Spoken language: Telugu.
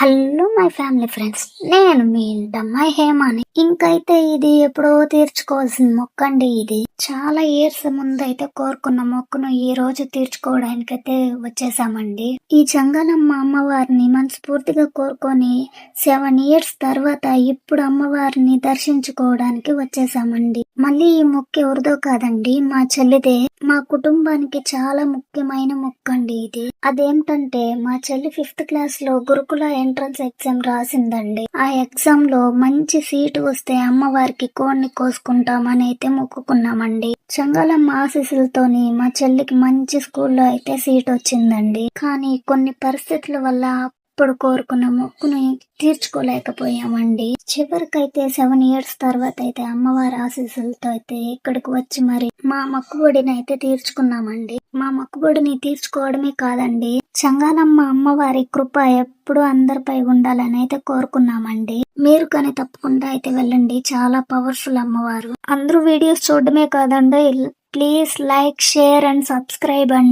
హలో మై ఫ్యామిలీ ఫ్రెండ్స్, నేను మీ ఇంటమ్మాయి హేమాని. ఇంకైతే ఇది ఎప్పుడో తీర్చుకోవాల్సిన మొక్కండి. ఇది చాలా ఇయర్స్ ముందు అయితే కోరుకున్న మొక్కును ఈ రోజు తీర్చుకోవడానికైతే వచ్చేసామండి. ఈ చంగలమ్మ అమ్మవారిని మనస్ఫూర్తిగా కోరుకొని 7 ఇయర్స్ తర్వాత ఇప్పుడు అమ్మవారిని దర్శించుకోవడానికి వచ్చేసామండి. మళ్ళీ ఈ మొక్కు ఎవరిదో కాదండి, మా చెల్లిదే. మా కుటుంబానికి చాలా ముఖ్యమైన మొక్కండి ఇది. అదేంటంటే మా చెల్లి 5th క్లాస్ లో గురుకుల ఎంట్రన్స్ ఎగ్జామ్ రాసిందండి. ఆ ఎగ్జామ్ లో మంచి సీటు వస్తే అమ్మవారికి కోడిని కోసుకుంటామని అయితే మొక్కుకున్నామండి. చంగలమ్మ ఆశీస్సులతోని మా చెల్లికి మంచి స్కూల్లో అయితే సీట్ వచ్చిందండి. కానీ కొన్ని పరిస్థితుల వల్ల అప్పుడు కోరుకున్న మొక్కుని తీర్చుకోలేకపోయామండి. చివరికైతే 7 ఇయర్స్ తర్వాత అయితే అమ్మవారి ఆశీస్సులతో అయితే ఇక్కడికి వచ్చి మరి మా మొక్కుబడిని అయితే తీర్చుకున్నామండి. మా మొక్కుబడిని తీర్చుకోవడమే కాదండి, చంగానమ్మ అమ్మవారి కృప ఎప్పుడు అందరిపై ఉండాలని అయితే కోరుకున్నామండి. మీరు కానీ తప్పకుండా అయితే వెళ్ళండి, చాలా పవర్ఫుల్ అమ్మవారు. అందరూ వీడియోస్ చూడడమే కాదండి, please like, share and subscribe అండి.